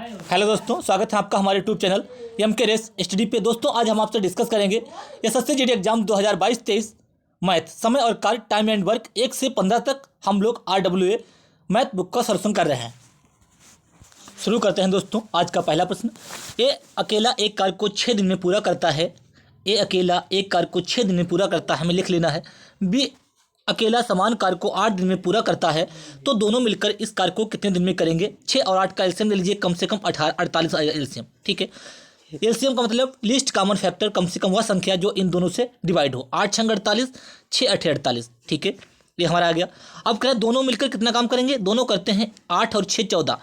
Hello दोस्तों, स्वागत है आपका हमारे यूट्यूब चैनल एम के रेस स्टडी पे। दोस्तों आज हम आपसे डिस्कस करेंगे एसएससी जीडी एग्जाम 2022-23 मैथ समय और कार्य टाइम एंड वर्क 1 से 15 तक हम लोग RWA मैथ बुक का सॉल्यूशन कर रहे हैं। शुरू करते हैं दोस्तों। आज का पहला प्रश्न, ए अकेला एक कार्य को 6 दिन में पूरा करता है। ए अकेला एक कार्य को 6 दिन में पूरा करता है, हमें लिख लेना है। बी अकेला समान कार्य को 8 दिन में पूरा करता है, तो दोनों मिलकर इस कार्य को कितने दिन में करेंगे। 6 और 8 का एलसीएम ले लीजिए, कम से कम 48 आएगा एलसीएम। ठीक है, एलसीएम का मतलब लीस्ट कॉमन फैक्टर, कम से कम वह संख्या जो इन दोनों से डिवाइड हो। 8 छंग 48, 6 8 48। ठीक है, ये हमारा आ गया। अब कह रहे दोनों मिलकर कितना काम करेंगे। दोनों करते हैं 8 और 6 14।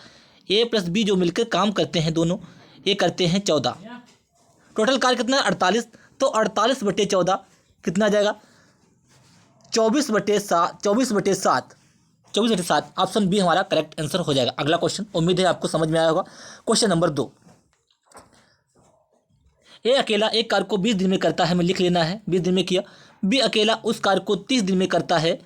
ए प्लस बी जो मिलकर काम करते हैं दोनों, ये करते हैं 14। टोटल कार्य कितना है 48, तो 48/14 कितना आ जाएगा 24/7 ऑप्शन बी हमारा करेक्ट आंसर हो जाएगा। अगला क्वेश्चन, उम्मीद है आपको समझ में आया होगा। क्वेश्चन नंबर 2, ए अकेला एक कार्य को 20 दिन में करता है, हमें लिख लेना है 20 दिन में किया। बी अकेला उस कार्य को 30 दिन में करता है।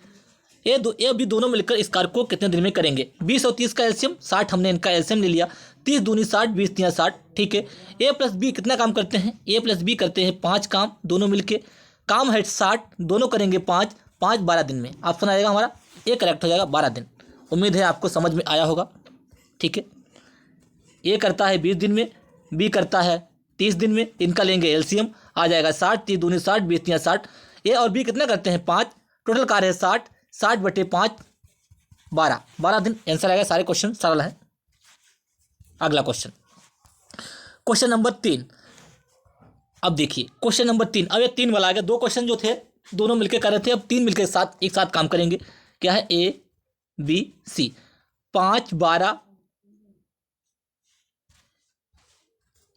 ए बी दोनों मिलकर इस कार्य को कितने दिन में करेंगे। 20 और 30 का एलसीएम 60, हमने इनका एलसीएम ले लिया। 30 दूनी 60, 20 तिया 60। ठीक है, ए प्लस बी कितना काम करते हैं। ए प्लस बी करते हैं 5 काम, दोनों मिलके काम है 60, दोनों करेंगे 5 12 दिन में। ऑप्शन आएगा हमारा ए करेक्ट हो जाएगा 12 दिन। उम्मीद है आपको समझ में आया होगा। ठीक है, ए करता है 20 दिन में, बी करता है 30 दिन में। इनका लेंगे एलसीएम, आ जाएगा 60, 30 दूनी 60, 20 तिया 60। ए और बी कितना करते हैं 5, टोटल कार्य है 60, 60/5 12 दिन। आंसर आएगा। सारे क्वेश्चन सरल है। अगला क्वेश्चन, क्वेश्चन नंबर 3। अब देखिए क्वेश्चन नंबर 3, अब ये 3 वाला आ गया। 2 क्वेश्चन जो थे दोनों मिलकर कर रहे थे, अब 3 मिलकर एक साथ काम करेंगे। क्या है, A B C. 5 12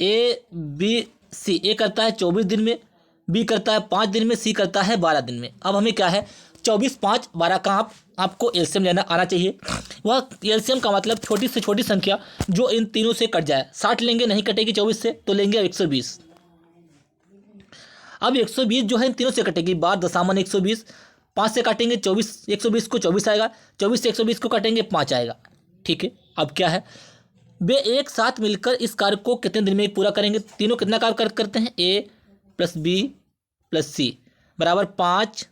A B C. ए करता है 24 दिन में, बी करता है 5 दिन में, सी करता है 12 दिन में। अब हमें क्या है 24 5 12 का आपको एलसीएम लेना आना चाहिए। वह एलसीएम का मतलब छोटी से छोटी संख्या जो इन तीनों से कट जाए। 60 लेंगे, नहीं कटेगी 24 से, तो लेंगे 120। अब 120 जो है इन तीनों से कटेगी, 12 दशामन 120। 5 से काटेंगे 24, 120 को 24 आएगा। 24 से 120 को काटेंगे 5 आएगा। ठीक है, अब क्या है, वे एक साथ मिलकर इस कार्य को कितने दिन में पूरा करेंगे। तीनों कितना कार्य करते हैं, ए प्लस बी प्लस सी बराबर 5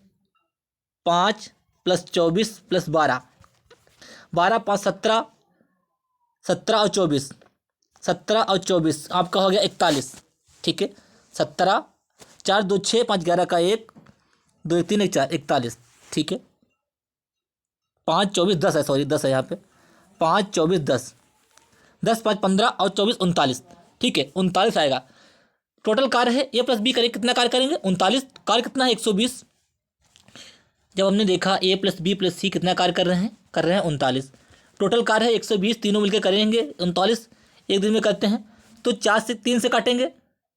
5 प्लस 24 प्लस 12 12 5 17 17 और 24 17 और 24 आपका हो गया 41। ठीक है, 17 4 2 6 5 11 का 1 2 1 3 1 4 41। ठीक है, 5 24 10 है, सॉरी 10 है यहाँ पे। 5 24 10 10 5 15 और 24 39। ठीक है, 39 आएगा। टोटल कार्य है ए प्लस बी करें, कितना कार्य करेंगे 39। कार्य कितना है 120। जब हमने देखा ए प्लस बी प्लस सी कितना कार्य कर रहे हैं 39। टोटल कार्य है 120, तीनों मिलकर करेंगे 39, एक दिन में करते हैं। तो 4 से 3 से काटेंगे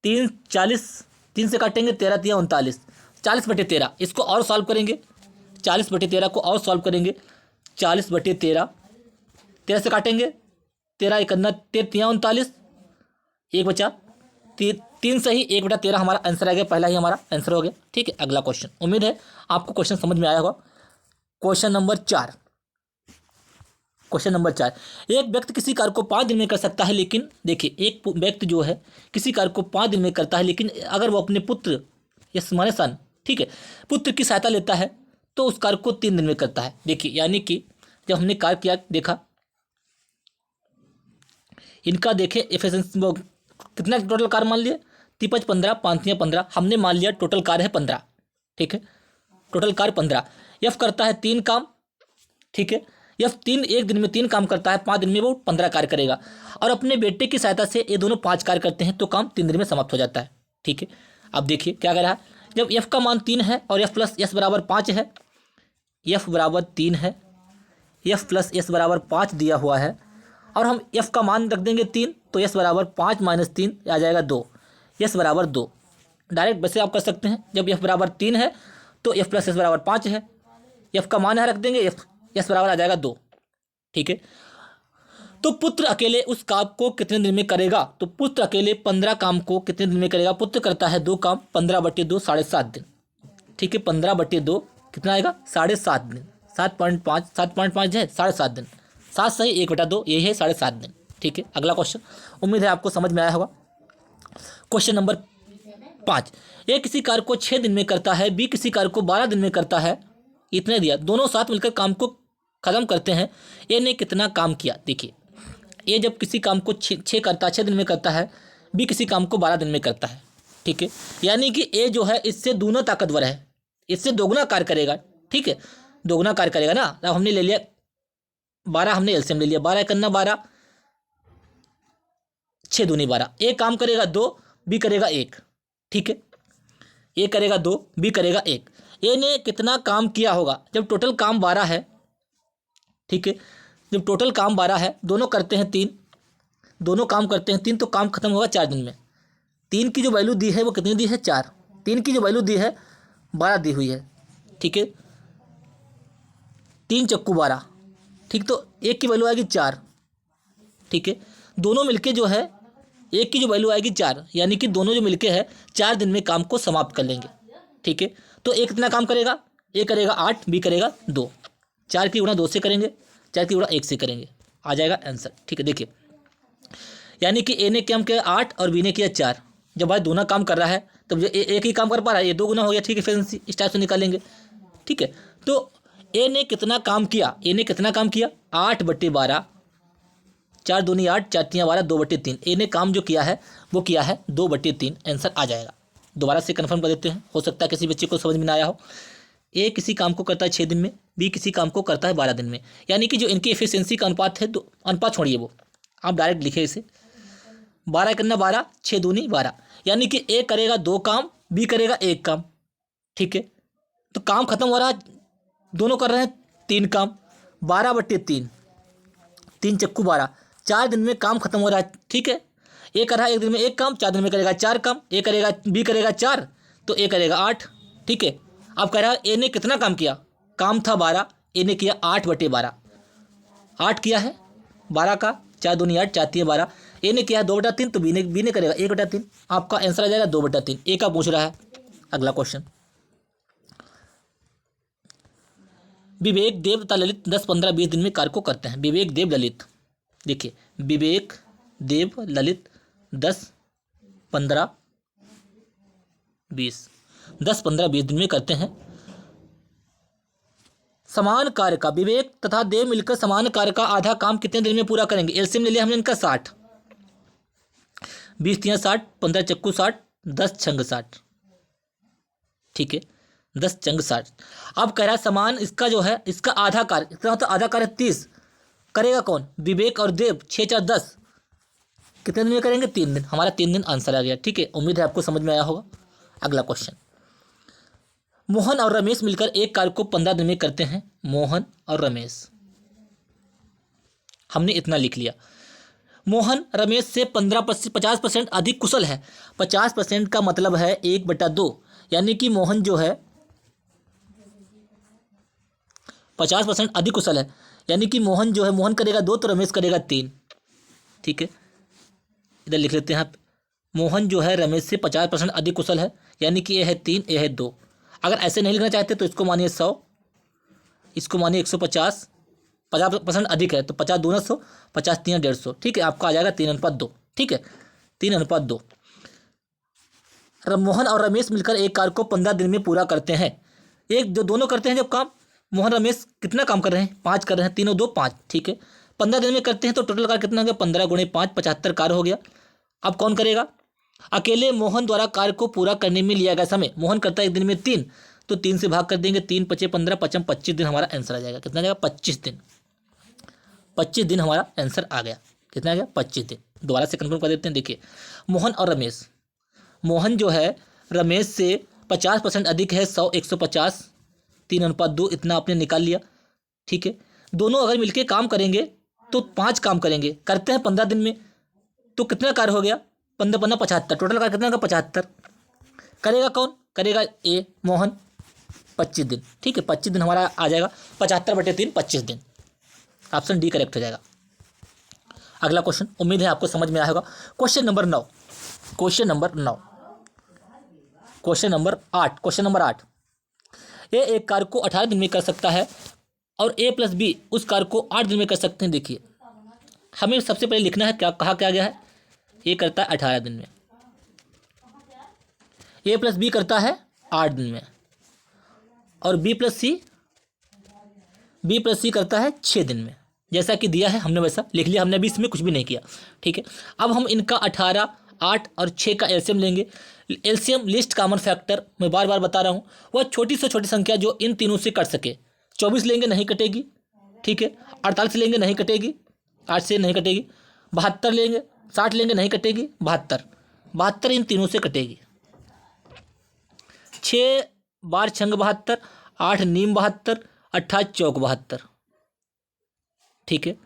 3 40, 3 से काटेंगे 13 तिया 39, 40/13। इसको और सॉल्व करेंगे, 40/13 को और सॉल्व करेंगे। 40/13, 13 से काटेंगे 13 1 तिया 39, 1 बचा 3 से ही 1/13 हमारा आंसर आ गया। पहला ही हमारा आंसर हो गया। ठीक है, अगला क्वेश्चन, उम्मीद है आपको क्वेश्चन समझ में आया होगा। क्वेश्चन नंबर 4, क्वेश्चन नंबर 4, एक व्यक्ति किसी कार्य को 5 दिन में कर सकता है, लेकिन देखिए एक व्यक्ति जो है किसी कार्य को 5 दिन में करता है, लेकिन अगर वो अपने पुत्र या माने सन, ठीक है, पुत्र की सहायता लेता है तो उस कार्य को 3 दिन में करता है। देखिए यानी कि जब हमने कार्य किया, देखा इनका, देखे एफिशिएंसी कितना टोटल कार्य मान लिया 3 15 5 15, हमने मान लिया टोटल कार्य है 15। ठीक है, टोटल कार्य 15। यफ करता है 3 काम। ठीक है, यफ एक दिन में 3 काम करता है, 5 दिन में वो 15 कार्य करेगा। और अपने बेटे की सहायता से ये दोनों 5 कार्य करते हैं, तो काम 3 दिन में समाप्त हो जाता है। ठीक है, अब देखिए क्या कर रहा है, जब यफ का मान 3 है और यफ प्लस एस बराबर 5 है, यफ बराबर 3 है, यफ प्लस एस बराबर 5 दिया हुआ है, और हम एफ का मान रख देंगे 3, तो एस बराबर 5 - 3 आ जाएगा 2, एस बराबर 2। डायरेक्ट वैसे आप कर सकते हैं, जब एफ बराबर 3 है तो एफ प्लस एस बराबर 5 है, एफ का मान है रख देंगे, एस बराबर आ जाएगा 2। ठीक है, तो पुत्र अकेले उस काम को कितने दिन में करेगा। तो पुत्र अकेले 15 काम को कितने दिन में करेगा। पुत्र करता है 2 काम, 15/2 7.5 दिन। ठीक है, 15/2 कितना आएगा 7.5 दिन। 7.5 है 7.5 दिन, 7.5 दिन, 7 सही 1/2, यही है 7.5 दिन। ठीक है, अगला क्वेश्चन, उम्मीद है आपको समझ में आया होगा। क्वेश्चन नंबर 5, ए किसी कार्य को 6 दिन में करता है, बी किसी कार्य को 12 दिन में करता है, इतने दिया, दोनों साथ मिलकर काम को खत्म करते हैं, ए ने कितना काम किया। देखिए, ए जब किसी काम को 6 दिन में करता है, बी किसी काम को 12 दिन में करता है, ठीक है, यानी कि ए जो है इससे दूना ताकतवर है, इससे दोगुना कार्य करेगा, ठीक है, दोगुना कार्य करेगा ना। अब हमने ले लिया 12, हमने एलसीएम ले लिया, 12 करना 12, 6 दूनी 12, ए काम करेगा 2, बी करेगा 1, ठीक है, ए करेगा 2, बी करेगा 1। ए ने कितना काम किया होगा जब टोटल काम 12 है, ठीक है, जब टोटल काम 12 है, दोनों करते हैं 3, दोनों काम करते हैं 3, तो काम खत्म होगा 4 दिन में। 3 की जो वैल्यू दी है वो कितनी दी है, 4, 3 की जो वैल्यू दी है 12 दी हुई है, ठीक है, 3 चक्कू 12, ठीक, तो एक की वैल्यू आएगी 4, ठीक है, दोनों मिलके जो है एक की जो वैल्यू आएगी 4, यानी कि दोनों जो मिलके है 4 दिन में काम को समाप्त कर लेंगे, ठीक है। तो ए कितना काम करेगा, ए करेगा 8, बी करेगा 2, 4 की गुणा 2 से करेंगे, 4 की गुणा 1 से करेंगे, आ जाएगा आंसर, ठीक है। देखिए, यानी कि ए ने काम किया 8 और बी ने किया 4, जब भाई दोनों काम कर रहा है तब जो एक ही काम कर पा रहा है, ये 2 गुना हो गया, ठीक है, फिर इस टाइप से निकालेंगे, ठीक है। तो ए ने कितना काम किया, ए ने कितना काम किया, 8/12, 4 दूनी 8, 4 तियाँ 12, 2/3, ए ने काम जो किया है वो किया है 2/3, आंसर आ जाएगा। दोबारा से कन्फर्म कर देते हैं, हो सकता है किसी बच्चे को समझ में ना आया हो। ए किसी काम को करता है 6 दिन में, बी किसी काम को करता है 12 दिन में, यानी कि जो इनकी एफिशिएंसी का अनुपात है, अनुपात छोड़िए वो आप डायरेक्ट लिखे इसे, 12 करना 12, 6 दूनी 12, यानी कि ए करेगा 2 काम, बी करेगा 1 काम, ठीक है। तो काम खत्म हो रहा है, दोनों कर रहे हैं 3 काम, 12/3, 3 चक्कू 12, 4 दिन में काम खत्म हो रहा है, ठीक है। ए कर रहा है 1 दिन में 1 काम, 4 दिन में करेगा 4 काम, ए करेगा, बी करेगा 4, तो ए करेगा 8, ठीक है। अब कह रहा है ए ने कितना काम किया, काम था 12, ए ने किया 8/12, 8 किया है 12 का, 4 दूनी 8, 4 तियाँ 12, ए ने किया है 2/3, तो बी ने करेगा 1/3, आपका आंसर आ जाएगा 2/3, ए का पूछ रहा है। अगला क्वेश्चन, विवेक देव तथा ललित 10, 15, 20 दिन में कार्य को करते हैं। विवेक देव ललित, देखिए, विवेक देव ललित 10, 15, 20, 10, 15, 20 दिन में करते हैं। समान कार्य का विवेक तथा देव मिलकर समान कार्य का आधा काम कितने दिन में पूरा करेंगे। एलसीएम ले लिया हमने इनका 60, 20 तियाँ 60, 15 चक्कू 60, 10 छंग 60, ठीक है, 10 चंग 60। अब कह रहा है समान इसका जो है इसका आधा कार्य, इतना होता आधा कार्य 30, करेगा कौन, विवेक और देव, 6, 4, 10, कितने दिन में करेंगे, 3 दिन, हमारा 3 दिन आंसर आ गया, ठीक है। उम्मीद है आपको समझ में आया होगा। अगला क्वेश्चन, मोहन और रमेश मिलकर एक कार्य को 15 दिन में करते हैं। मोहन और रमेश, हमने इतना लिख लिया, मोहन रमेश से 50% अधिक कुशल है। 50% का मतलब है 1/2, यानी कि मोहन जो है 50% अधिक कुशल है, यानी कि मोहन जो है, मोहन करेगा 2 तो रमेश करेगा 3, ठीक है, इधर लिख लेते हैं आप, मोहन जो है रमेश से 50% अधिक कुशल है, यानी कि ये है 3, ये है 2। अगर ऐसे नहीं लिखना चाहते तो इसको मानिए 100, इसको मानिए 150, 50% अधिक है तो 50 दूना 100, 50 तियाँ 150, ठीक है, आपका आ जाएगा 3:2, ठीक है, 3:2। मोहन और रमेश मिलकर एक कार्य को 15 दिन में पूरा करते हैं। एक जो दोनों करते हैं जब काम, मोहन रमेश कितना काम कर रहे हैं, 5 कर रहे हैं, 3 और 2 5, ठीक है, 15 दिन में करते हैं तो टोटल कार्य कितना हो गया, 15 × 5 75 कार्य हो गया। अब कौन करेगा, अकेले मोहन द्वारा कार्य को पूरा करने में लिया गया समय, मोहन करता है 1 दिन में 3, तो 3 से भाग कर देंगे, 3 × 5 = 15, 5 × 25 दिन हमारा आंसर आ जाएगा, कितना आ जाएगा, 25 दिन, 25 दिन हमारा आंसर आ गया, कितना आ गया, 25 दिन। दोबारा से कंफर्म कर देते हैं, देखिए, मोहन और रमेश, मोहन जो है रमेश से 50% अधिक है, 100, 150, 3:2, इतना आपने निकाल लिया, ठीक है। दोनों अगर मिलके काम करेंगे तो 5 काम करेंगे, करते हैं 15 दिन में, तो कितना कार्य हो गया, 15 × 15 = 75, टोटल कार्य कितना होगा, 75। करेगा कौन, करेगा ए मोहन, 25 दिन, ठीक है, 25 दिन हमारा आ जाएगा, 75/3 25 दिन, ऑप्शन डी करेक्ट हो जाएगा। अगला क्वेश्चन, उम्मीद है आपको समझ में आया होगा। क्वेश्चन नंबर 9, क्वेश्चन नंबर 8, ए एक कार्य को 18 दिन में कर सकता है और a + b उस कार्य को 8 दिन में कर सकते हैं। देखिए, हमें सबसे पहले लिखना है क्या कहा क्या गया है। ए करता है 18 दिन में, ए प्लस बी करता है 8 दिन में, और बी प्लस सी करता है 6 दिन में। जैसा कि दिया है हमने वैसा लिख लिया, हमने अभी इसमें कुछ भी नहीं किया। ठीक है, अब हम इनका 18, 8 और 6 का एलसीएम लेंगे। एलसीएम लिस्ट कॉमन फैक्टर मैं बार बार बता रहा हूँ, वह छोटी से छोटी संख्या जो इन तीनों से कट सके। 24 लेंगे नहीं कटेगी, ठीक है। 48 लेंगे नहीं कटेगी, 8 से नहीं कटेगी। 72 लेंगे, 60 लेंगे नहीं कटेगी, 72 इन तीनों से कटेगी। 6 बार छंग 72, 8 नीम 72, 28 चौक 72। ठीक है,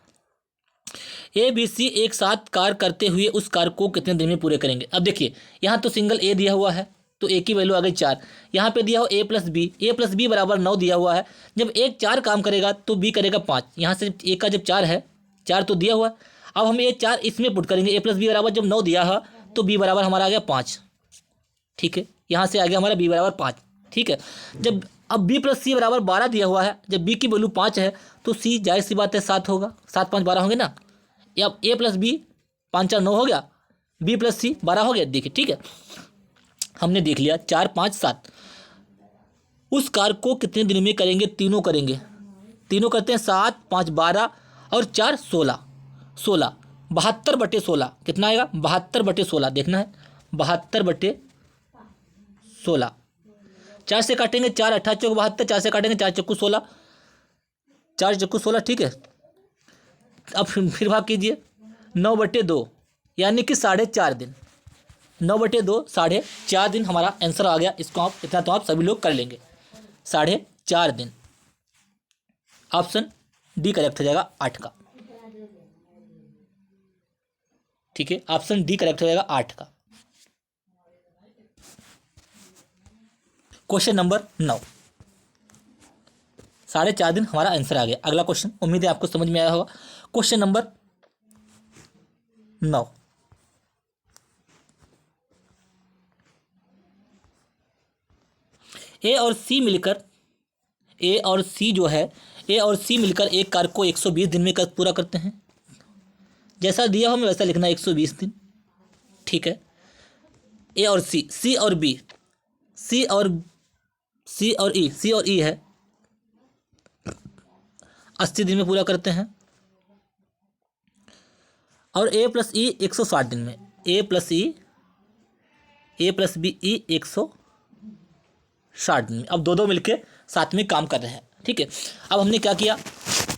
ए बी सी एक साथ कार्य करते हुए उस कार्य को कितने दिन में पूरे करेंगे। अब देखिए यहाँ तो सिंगल ए दिया हुआ है तो ए की वैल्यू आ गई 4। यहाँ पे दिया हो ए प्लस बी बराबर 9 दिया हुआ है। जब एक 4 काम करेगा तो बी करेगा 5। यहाँ से ए का जब 4 है, 4 तो दिया हुआ है। अब हम ये 4 इसमें पुट करेंगे। ए प्लस बी बराबर जब 9 दिया है तो बी बराबर हमारा आ गया 5। ठीक है, यहाँ से आ गया हमारा बी बराबर 5। ठीक है, जब अब बी प्लस सी बराबर 12 दिया हुआ है, जब बी की वैल्यू 5 है तो सी जाहिर सी बात है 7 होगा। 7 5 12 होंगे ना। अब ए प्लस बी 5 4 9 हो गया, बी प्लस सी 12 हो गया। देखिए ठीक है, हमने देख लिया 4 5 7। उस कार्य को कितने दिन में करेंगे, तीनों करेंगे। तीनों करते हैं 7 5 12 और 4 16। 16 72/16 कितना आएगा, 72/16 देखना है। 72/16 4 से काटेंगे, 4 8 चौक 72, 4 से काटेंगे 4 चक्कू 16, 4 चक्कू 16। ठीक है, अब फिर भाग कीजिए 9/2 यानी कि 4.5 दिन। 9/2 4.5 दिन हमारा आंसर आ गया। इसको आप इतना तो आप सभी लोग कर लेंगे, 4.5 दिन। ऑप्शन डी करेक्ट हो जाएगा 8 का। ठीक है, ऑप्शन डी करेक्ट हो जाएगा 8 का। क्वेश्चन नंबर 9, 4.5 दिन हमारा आंसर आ गया। अगला क्वेश्चन उम्मीद है आपको समझ में आया होगा। क्वेश्चन नंबर 9, ए और सी मिलकर एक कार्य को 120 दिन में पूरा करते हैं। जैसा दिया हो मैं वैसा लिखना है, 120 दिन। ठीक है, ए और सी और बी, सी और ई है, 80 दिन में पूरा करते हैं। और ए प्लस ई 160 दिन में, ए प्लस बी ई 160 दिन में। अब दो मिलके साथ में काम कर रहे हैं। ठीक है, अब हमने क्या किया,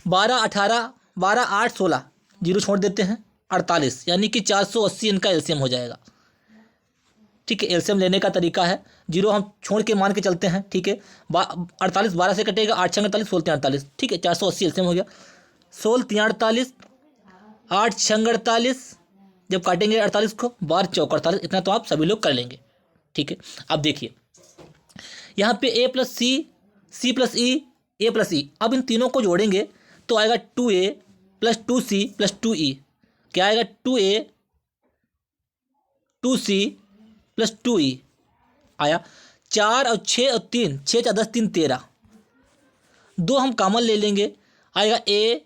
12 18 12 8 16 जीरो छोड़ देते हैं, 48 यानी कि 480 इनका एलसीएम हो जाएगा। ठीक है, एलसीएम लेने का तरीका है, जीरो हम छोड़ के मान के चलते हैं। ठीक है, 48 12 से कटेगा, 8 6 48, 16 48। ठीक है, 480 एलसीएम हो गया। 16 3 48, 8 6 48, जब काटेंगे 48 को, 12 चौक 48। इतना तो आप सभी लोग कर लेंगे। ठीक है, अब देखिए यहाँ पे ए प्लस सी प्लस ई, ए प्लस ई। अब इन तीनों को जोड़ेंगे तो आएगा 2a plus 2c plus 2e। क्या आएगा, 2a 2c प्लस 2e आया। 4 और 6 और 3, 6 4 10 3 13। 2 हम कॉमन ले लेंगे, आएगा a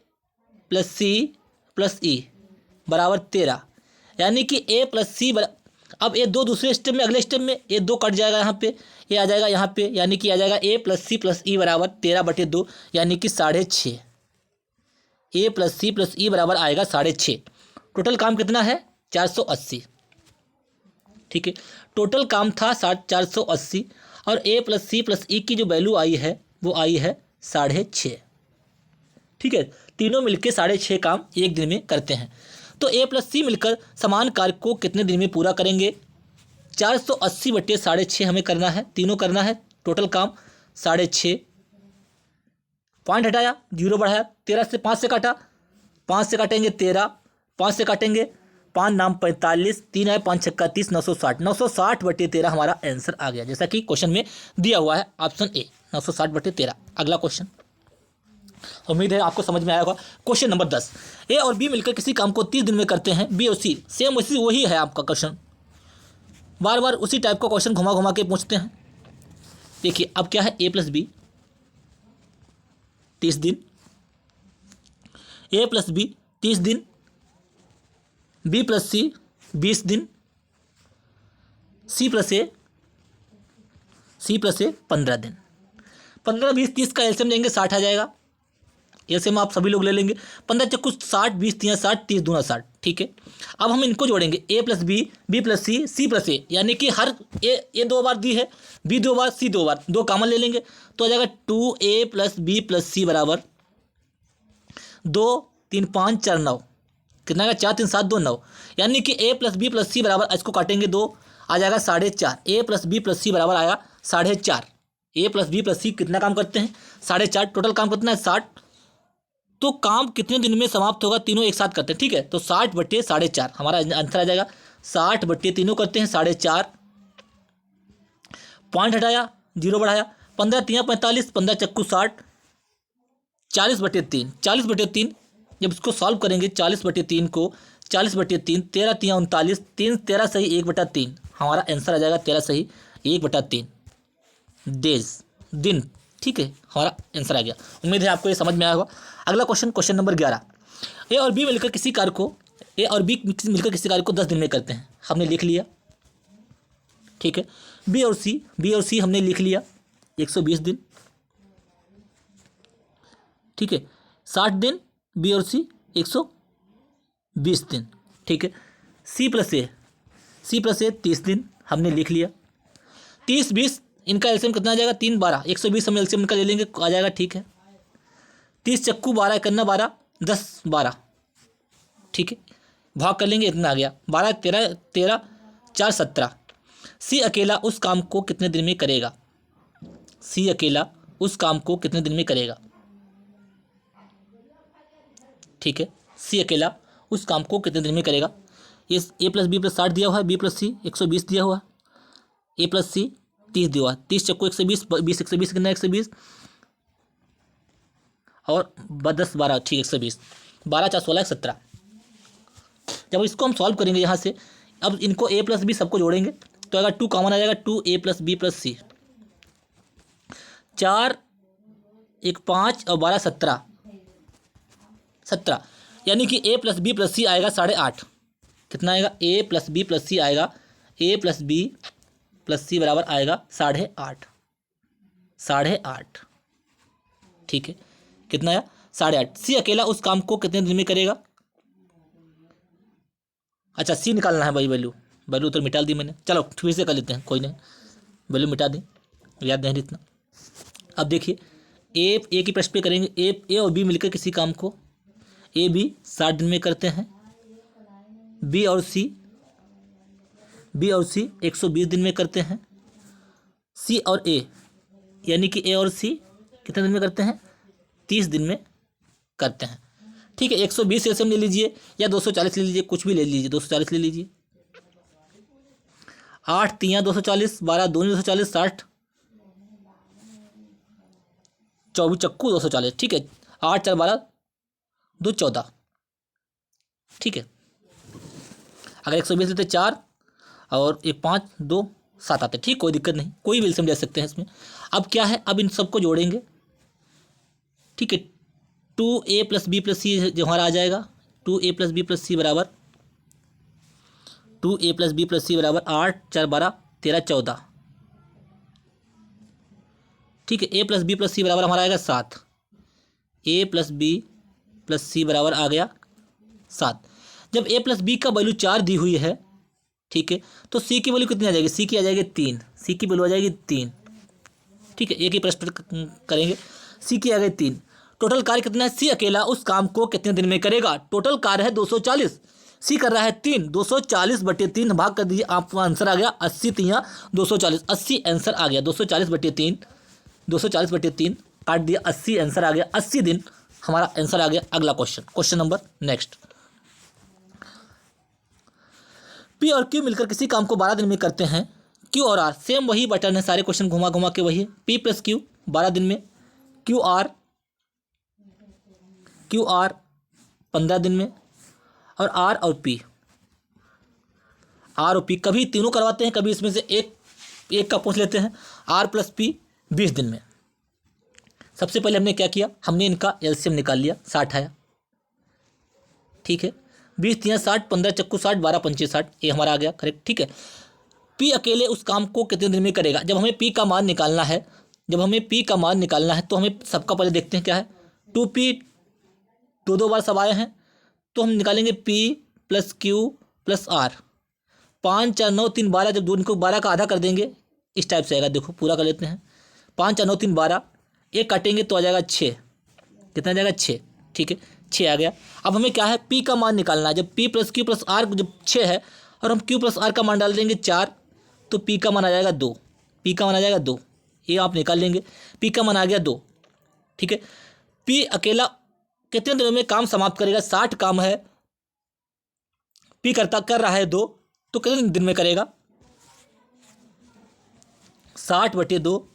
प्लस सी प्लस ई बराबर 13। यानी कि a प्लस सी अब ये 2 दूसरे स्टेप में, अगले स्टेप में ये 2 कट जाएगा, यहाँ पे ये आ जाएगा यहाँ पे, यानी कि आ जाएगा a प्लस सी प्लस ई बराबर 13/2 यानी कि 6.5। ए प्लस सी प्लस ई बराबर आएगा 6.5। टोटल काम कितना है, 480। ठीक है, टोटल काम था 480 और ए प्लस सी प्लस ई की जो वैल्यू आई है वो आई है 6.5। ठीक है, तीनों मिलकर 6.5 काम एक दिन में करते हैं। तो ए प्लस सी मिलकर समान कार्य को कितने दिन में पूरा करेंगे, 480/6.5 हमें करना है, तीनों करना है। टोटल काम 6.5, पॉइंट हटाया, जीरो बढ़ाया, 13 से 5 से काटा, 5 से काटेंगे 13, 5 से काटेंगे 5 नाम 45, 3 है 5 छक्का 30, 960। 960/13 हमारा आंसर आ गया, जैसा कि क्वेश्चन में दिया हुआ है, ऑप्शन ए 960/13। अगला क्वेश्चन उम्मीद है आपको समझ में आया होगा। क्वेश्चन नंबर 10, ए और बी मिलकर किसी काम को 30 दिन में करते हैं। बी और सी सेम उसी वही है आपका क्वेश्चन, बार बार उसी टाइप का क्वेश्चन घुमा घुमा के पूछते हैं। देखिए अब क्या है, ए प्लस बी 30 दिन, ए प्लस बी 30 दिन, बी प्लस सी 20 दिन, सी प्लस ए 15 दिन। 15 20 30 का एलसीएम लेंगे 60 आ जाएगा। एलसीएम आप सभी लोग ले लेंगे। 15 चक्कू 60, 20 तिया 60, 30 दूना 60। ठीक है, अब हम इनको जोड़ेंगे a plus b, b plus c plus a, यानी कि हर ए 2 बार दी है, बी 2 बार, सी 2 बार, 2 कॉमन ले लेंगे तो आ जाएगा 2a प्लस बी प्लस सी बराबर 2 3 5 4 9, कितना का 4 3 7 2 9, यानी कि a प्लस बी प्लस सी बराबर, इसको काटेंगे 2 आ जाएगा 4.5। ए प्लस बी प्लस सी बराबर आएगा 4.5। ए प्लस बी प्लस सी कितना काम करते हैं 4.5, टोटल काम कितना है 60। तो काम कितने दिन में समाप्त होगा, तीनों एक साथ करते हैं। ठीक है, तो 60/4.5 हमारा आंसर आ जाएगा। 60 तीनों करते हैं 4.5, पॉइंट हटाया, 0 बढ़ाया, 15 तिया 45, 15 चक्कू 60, 40/3, 40/3 जब इसको सॉल्व करेंगे 40/3 को, 40/3, 13 तिया 39, 3 13 सही 1/3, हमारा आंसर आ जाएगा 13 सही 1/3 डेज, दिन। ठीक है, हमारा आंसर आ गया। उम्मीद है आपको ये समझ में आया होगा। अगला क्वेश्चन, क्वेश्चन नंबर 11। ए और बी मिलकर किसी कार्य को 10 दिन में करते हैं, हमने लिख लिया। ठीक है, बी और सी हमने लिख लिया 120 दिन। ठीक है, 60 दिन, बी और सी 120 दिन। ठीक है, सी प्लस ए 30 दिन हमने लिख लिया। 30 20 इनका एलसीएम कितना आ जाएगा 3 12, 120 हम एलसीएम इनका ले लेंगे, आ जाएगा। ठीक है, 30 चक्कू 12 करना 12, 10 12। ठीक है, भाग कर लेंगे, इतना आ गया 12 13 4 17। सी अकेला उस काम को कितने दिन में करेगा, सी अकेला उस काम को कितने दिन में करेगा। ठीक है, सी अकेला उस काम को कितने दिन में करेगा। ये ए प्लस बी प्लस 60 दिया हुआ है, बी प्लस सी 120 दिया हुआ है, ए प्लस सी 30 दिया हुआ है। 30 चक्को 120, 20 120 कितना 120 और 10 12, ठीक 120, 12 4 16 17। जब इसको हम सॉल्व करेंगे यहाँ से, अब इनको ए प्लस बी सबको जोड़ेंगे तो अगर 2 कॉमन आ जाएगा, 2a प्लस बी प्लस सी, 4 1 5 और 12 17, यानी कि a प्लस बी प्लस सी आएगा 8.5। कितना आएगा, a प्लस बी प्लस सी आएगा, a प्लस बी प्लस सी बराबर आएगा 8.5। ठीक है, कितना आया 8.5। सी अकेला उस काम को कितने दिन में करेगा। अच्छा, सी निकालना है भाई, वैल्यू तो मिटा दी मैंने, चलो फिर से कर लेते हैं, कोई नहीं, वैल्यू मिटा दी, याद नहीं इतना। अब देखिए, ए की प्रश्न पे करेंगे, ए और बी मिलकर किसी काम को, ए बी 60 दिन में करते हैं, बी और सी 120 दिन में करते हैं, सी और ए यानी कि ए और सी कितने दिन में करते हैं 30 दिन में करते हैं। ठीक है, 120 एलसीएम ले लीजिए या 240 ले लीजिए, कुछ भी ले लीजिए, 240 ले लीजिए। 8 तिया 240, 12 दूनी 240, 60, 24 चक्कू 240। ठीक है, 8 4 12 2 14। ठीक है, अगर 120 लेते 4 और 1 5 2 7 आते। ठीक, कोई दिक्कत नहीं, कोई भी एलसीएम ले सकते हैं इसमें। अब क्या है, अब इन सबको जोड़ेंगे। ठीक है, 2a प्लस बी प्लस सी जो हमारा आ जाएगा, 2a प्लस बी प्लस सी बराबर 8 4 12 13 14। ठीक है, a प्लस बी प्लस सी बराबर हमारा आएगा 7, a प्लस बी प्लस सी बराबर आ गया 7। जब a प्लस बी का वैल्यू 4 दी हुई है, ठीक है, तो c की वैल्यू कितनी आ जाएगी, c की आ जाएगी 3, c की वैल्यू आ जाएगी 3। ठीक है, एक ही प्रश्न करेंगे, c की आ गई 3। टोटल कार्य कितना है, सी अकेला उस काम को कितने दिन में करेगा। टोटल कार्य है 240, सी कर रहा है 3, 240/3 भाग कर दीजिए, आपका आंसर आ गया 80 तिया 240, 80 आंसर आ गया। 240/3 काट दिया, 80 आंसर आ गया, 80 दिन हमारा आंसर आ गया। अगला question, question number next. P और क्यू मिलकर किसी काम को 12 दिन में करते हैं, क्यू और आर सेम वही बटन है, सारे क्वेश्चन घुमा घुमा के वही है। पी प्लस क्यू 12 दिन में, क्यू आर 15 दिन में, और आर और पी कभी तीनों करवाते हैं, कभी इसमें से एक का पूछ लेते हैं। आर प्लस पी 20 दिन में। सबसे पहले हमने क्या किया, हमने इनका एलसीएम निकाल लिया, 60 आया। ठीक है, 20×3 = 60, 15×4 = 60, 12×5 = 60, ये हमारा आ गया करेक्ट। ठीक है, पी अकेले उस काम को कितने दिन में करेगा। जब हमें पी का मान निकालना है, तो हमें सबका पहले देखते हैं क्या है। 2p दो बार सब आए हैं, तो हम निकालेंगे p + q + r। 5 4 9 3 12, जब 2 को 12 का आधा कर देंगे इस टाइप से आएगा। देखो पूरा कर लेते हैं। 5 4 9 3 12, एक काटेंगे तो आ जाएगा 6। कितना आ जाएगा 6। ठीक है, 6 आ गया। अब हमें क्या है, p का मान निकालना है। जब p + q + r जब 6 है और हम q + r का मान डाल देंगे 4, तो p का मान आ जाएगा 2। p का मान आ जाएगा 2, ये आप निकाल लेंगे। p का मान आ गया 2। ठीक है, p अकेला कितने दिनों में काम समाप्त करेगा। 60 काम है, p कर रहा है 2, तो कितने दिन में करेगा। 60/2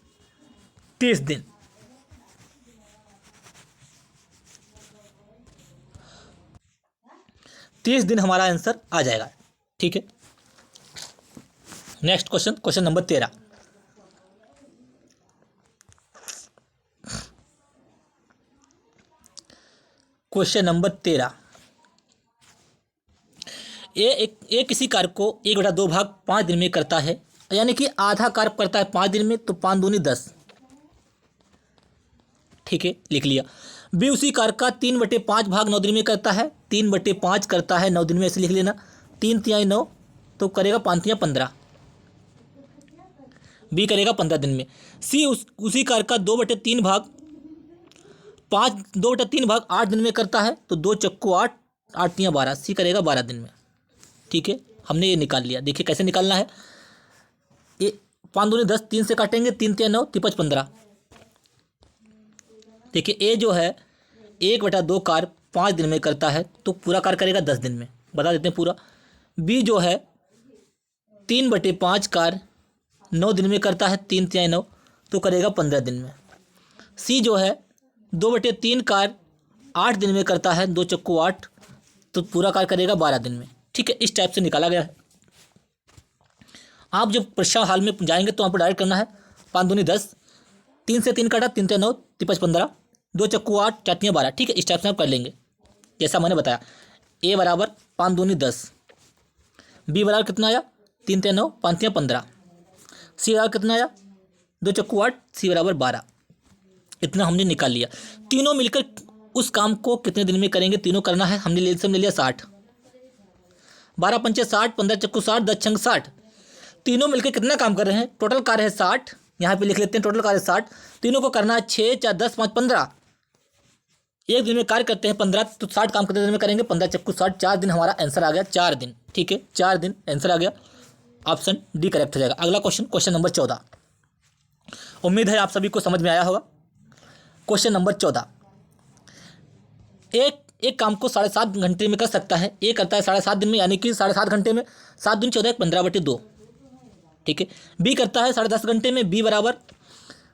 30 दिन। हमारा आंसर आ जाएगा। ठीक है, next question, question number 13। Question number 13, ए किसी कार्य को 1/2 भाग 5 दिन में करता है, यानी कि आधा कार्य करता है 5 दिन में, तो 5 दूनी 10। ठीक है, लिख लिया। बी उसी कार्य का 3/5 भाग 9 दिन में करता है। 3/5 करता है 9 दिन में, ऐसे लिख लेना। 3 × 9 तो करेगा 5 × 15। बी करेगा 15 दिन में। सी उसी कार्य का 2/3 भाग 8 दिन में करता है, तो 2 × 8, 8 × 12, सी करेगा 12 दिन में। ठीक है, हमने ये निकाल लिया। देखिए कैसे निकालना है। ये 5 दूनी 10, 3 से काटेंगे, 3 × 9 = 15। देखिए ए जो है 1/2 कार्य 5 दिन में करता है, तो पूरा कार्य करेगा 10 दिन में, बता देते हैं पूरा। बी जो है 3/5 कार्य 9 दिन में करता है, 3 × 9 तो करेगा 15 दिन में। सी जो है 2/3 कार्य 8 दिन में करता है, 2 × 8 तो पूरा कार्य करेगा 12 दिन में। ठीक है, इस टाइप से निकाला गया है। आप जब परीक्षा हाल में जाएंगे तो आपको डायरेक्ट करना है। 5 दूनी 10, 3 से 3 काटा, 3 × 9 = 15, 2 × 8, 4 × 12। ठीक है, इस टाइप से आप कर लेंगे जैसा मैंने बताया। ए बराबर 5 दूनी 10, बी बराबर कितना आया 3 × 9 5 × 15, सी बराबर कितना आया 2 × 8, सी बराबर 12। इतना हमने निकाल लिया। तीनों मिलकर उस काम को कितने दिन में करेंगे, तीनों करना है। हमने ले लिया 60। 12 × 5 = 60, 15 × 60, 10 × 60। तीनों मिलकर कितना काम कर रहे हैं, टोटल कार्य है 60। यहाँ पे लिख लेते हैं टोटल कार्य 60। तीनों को करना है 6 4 10 5 15। एक दिन में कार्य करते हैं 15, तो 60 काम कितने दिन में करेंगे, 15 × 60, 4 दिन। हमारा आंसर आ गया 4 दिन। ठीक है, 4 दिन आंसर आ गया। ऑप्शन डी करेक्ट हो जाएगा। अगला क्वेश्चन, क्वेश्चन नंबर 14। उम्मीद है आप सभी को समझ में आया होगा। क्वेश्चन नंबर 14, एक काम को 7.5 घंटे में कर सकता है। ए करता है 7.5 दिन में, यानी कि 7.5 घंटे में। 7 दूनी 14, 15/2। ठीक है, बी करता है 10.5 घंटे में। बी बराबर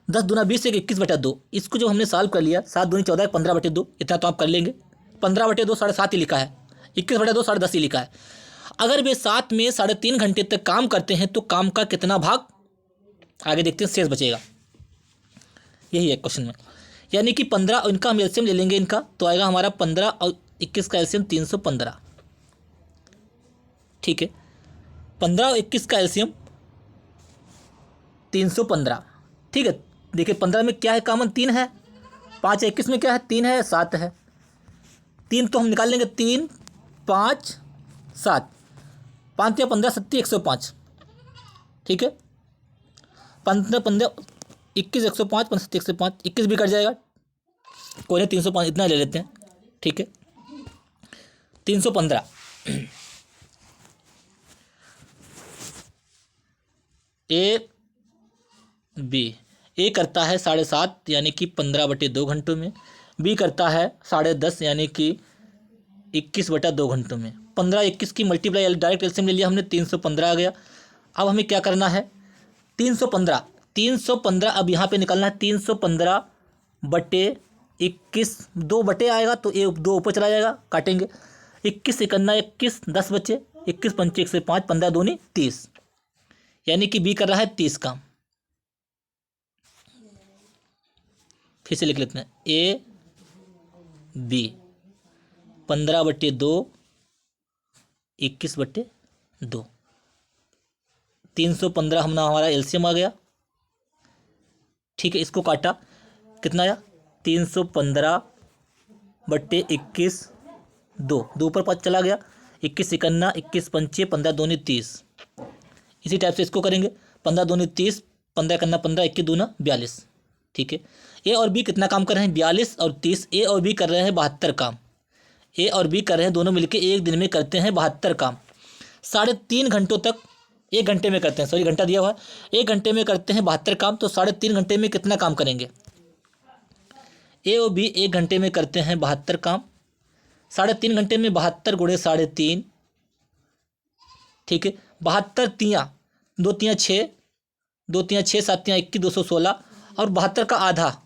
10 दूना 20, 21/2। इसको जो हमने सॉल्व कर लिया, 7 दूनी 14, 15/2, इतना तो आप कर लेंगे। 15/2 7.5 ही लिखा है, 21/2 10.5 ही लिखा है। अगर वे साथ में 3.5 घंटे तक काम करते हैं तो काम का कितना भाग, आगे देखते हैं, शेष बचेगा। यही है क्वेश्चन में। यानी कि 15, इनका हम एलसीएम ले लेंगे इनका, तो आएगा हमारा 15 और 21 का एलसीएम 315। ठीक है, 15 और 21 का एलसीएम 315। ठीक है, देखिए 15 में क्या है कॉमन, 3 है। 5 है, 21 में क्या है, 3 है, 7 है। 3 तो हम निकाल लेंगे, 3 5 7, 5 या 15 7 105। ठीक है, 15 15 21 105, 15 7 105, 21 भी कट जाएगा, कोई नहीं 305 इतना ले लेते हैं। ठीक है, 315। ए बी, ए करता है 7.5 यानी कि 15/2 घंटों में। बी करता है 10.5 यानी कि 21/2 घंटों में। 15 21 की मल्टीप्लाई डायरेक्ट एलसीएम ले लिया हमने, 315 आ गया। अब हमें क्या करना है, 315 अब यहाँ पे निकालना है। 315/21, 2 बटे आएगा तो ये 2 ऊपर चला जाएगा, काटेंगे। 21 51 21, 10 बचे, 21 5 105, 15 दूनी 30, यानी कि बी कर रहा है 30 काम। फिर से लिख लेते हैं, ए बी 15/2 21/2। 315 हमारा एलसीएम आ गया। ठीक है, इसको काटा, कितना आया 315/21 दो ऊपर 5 चला गया, 21 इकन्ना 21 पंचे 15 दूनी 30। इसी टाइप से इसको करेंगे, 15 दूनी 30, 15 इकन्ना 15, 21 दूना 42। ठीक है, ए और बी कितना काम कर रहे हैं 42 और 30। ए और बी कर रहे हैं 72 काम। ए और बी कर रहे हैं दोनों मिलकर एक दिन में करते हैं 72 काम। 3.5 घंटों तक, 1 घंटे में करते हैं, सॉरी घंटा दिया हुआ है, 1 घंटे में करते हैं 72 काम। तो 3.5 घंटे में कितना काम करेंगे। ए और बी 1 घंटे में करते हैं 72 काम। 3.5 घंटे में 72 गुणे 3.5। ठीक है, 72 तियाँ, 2 तियाँ 6, 2 तियाँ 6, 7 तियाँ 21, 216 और 72 का आधा,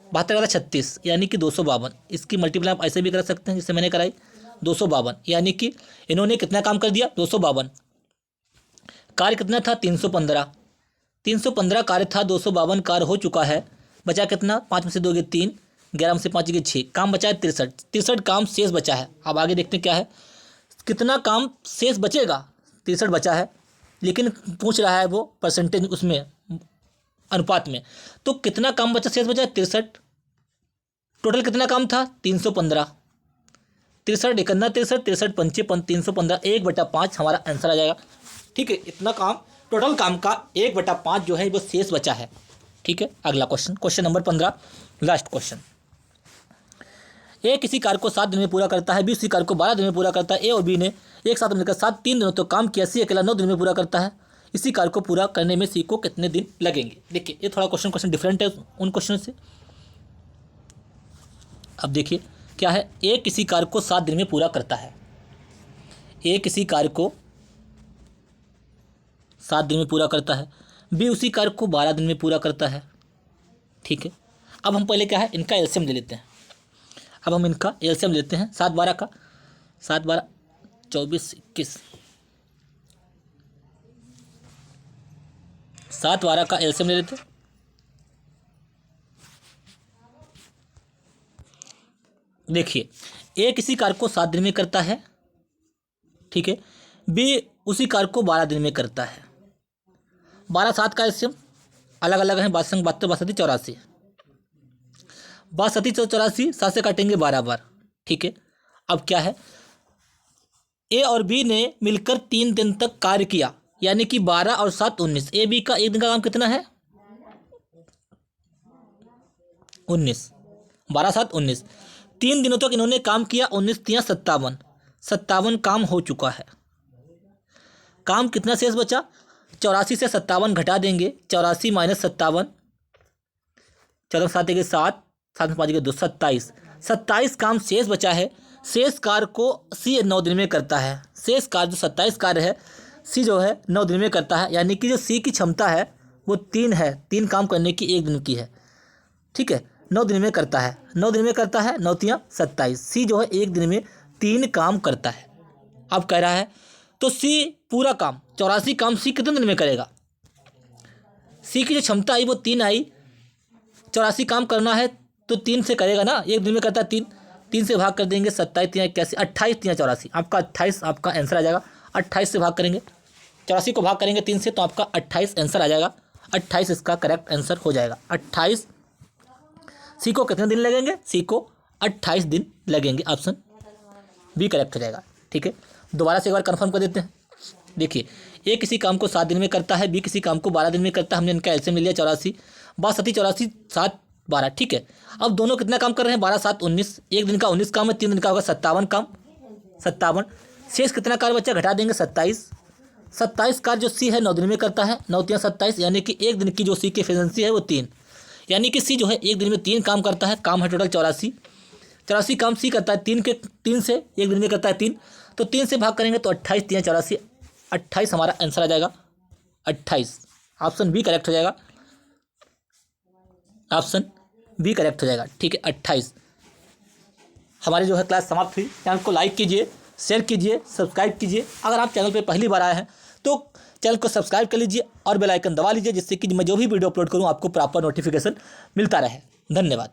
72 का आधा 36, यानी कि 252। इसकी मल्टीप्लाई आप ऐसे भी कर सकते हैं जिससे मैंने कराई, 252, यानी कि इन्होंने कितना काम कर दिया 252। कार्य कितना था 315, 315 कार्य था, 252 कार्य हो चुका है। बचा कितना, 5 में से 2 गए 3, 11 में से 5 गए 6, काम बचा है 63। 63 काम शेष बचा है। अब आगे देखते हैं क्या है, कितना काम शेष बचेगा। 63 बचा है, लेकिन पूछ रहा है वो परसेंटेज, उसमें अनुपात में। तो कितना काम बचा, शेष बचा है 63। टोटल कितना काम था 315। 63 इकन्ना 63, 63 पंचे 315, 1/5 हमारा आंसर आ जाएगा। ठीक है, इतना काम, टोटल काम का 1/5 जो है वो शेष बचा है। ठीक है, अगला question, question number 15, last question. ए किसी कार्य को 7 दिन में पूरा करता है, बी उसी कार्य को 12 दिन में पूरा करता है। ए और बी ने एक साथ मिलकर 3 दिनों तो काम किया, सी अकेला 9 दिन में पूरा करता है। इसी कार्य को पूरा करने में सी को कितने दिन लगेंगे। देखिए, ये थोड़ा क्वेश्चन डिफरेंट है उन क्वेश्चन से। अब देखिए क्या है, ए किसी कार्य को 7 दिन में पूरा करता है। ए किसी कार्य को 7 दिन में पूरा करता है, बी उसी कार्य को 12 दिन में पूरा करता है। ठीक है, अब हम पहले क्या है, इनका एलसीएम ले लेते हैं। अब हम इनका एलसीएम लेते हैं 7/12 का। 7/12 24 21, 7/12 का एलसीएम ले लेते हैं। देखिए, ए किसी कार्य को 7 दिन में करता है। ठीक है, बी उसी कार्य को 12 दिन में करता है। 12 7 का एलसीएम अलग अलग है, 72 72 62 84, 62 84, 7 से काटेंगे 12 बार। ठीक है, अब क्या है, ए और बी ने मिलकर 3 दिन तक कार्य किया, यानी कि 12 और 7 19। ए बी का एक दिन का काम कितना है 19, 12 7 19। 3 दिनों तक इन्होंने काम किया, 19 3 57, 57 काम हो चुका है। काम कितना शेष बचा, 84 से 57 घटा देंगे, 84 माइनस 57, 14 7 1 7, 7 में 5 2, 27, 27 काम शेष बचा है। शेष कार्य को सी 9 दिन में करता है। शेष कार्य जो 27 कार्य है, सी जो है 9 दिन में करता है, यानी कि जो सी की क्षमता है वो 3 है, 3 काम करने की 1 दिन की है। ठीक है, 9 दिन में करता है, 9 दिन में करता है, 9 3 27। सी जो है 1 दिन में 3 काम करता है। अब कह रहा है तो सी पूरा काम 84 काम सी कितने दिन में करेगा। सी की जो क्षमता आई वो 3 आई, 84 काम करना है तो 3 से करेगा ना, 1 दिन में करता है 3 से भाग कर देंगे, 27 3 81, 28 3 84, आपका 28 आपका आंसर आ जाएगा। 28 से भाग करेंगे, 84 को भाग करेंगे 3 से, तो आपका 28 आंसर आ जाएगा। 28 इसका करेक्ट आंसर हो जाएगा। 28, सी को कितने दिन लगेंगे, सी को 28 दिन लगेंगे, ऑप्शन बी करेक्ट हो जाएगा। ठीक है, दोबारा से एक बार कंफर्म कर देते हैं। देखिए, ए किसी काम को 7 दिन में करता है, बी किसी काम को 12 दिन में करता है। हमने इनका एलसीएम ले लिया 84, 62 84 7 12। ठीक है, अब दोनों कितना काम कर रहे हैं 12 7 19, 1 दिन का 19 काम है, 3 दिन का होगा 57 काम, 57। शेष कितना कार्य बच्चा घटा देंगे 27, 27 कार्य जो सी है 9 दिन में करता है, 9 3 27, यानी कि 1 दिन की जो सी की एफिशिएंसी है वो 3, यानी कि सी जो है 1 दिन में 3 काम करता है। काम है टोटल 84, 84 काम सी करता है, 3 से 1 दिन में करता है 3, तो 3 से भाग करेंगे तो 28 3 84, 28 हमारा आंसर आ जाएगा। 28 ऑप्शन बी करेक्ट हो जाएगा, ऑप्शन बी करेक्ट हो जाएगा। ठीक है, 28 हमारी जो है क्लास समाप्त हुई। चैनल को लाइक कीजिए, शेयर कीजिए, सब्सक्राइब कीजिए। अगर आप चैनल पे पहली बार आए हैं तो चैनल को सब्सक्राइब कर लीजिए और बेल आइकन दबा लीजिए, जिससे कि मैं जो भी वीडियो अपलोड करूं आपको प्रॉपर नोटिफिकेशन मिलता रहे। धन्यवाद।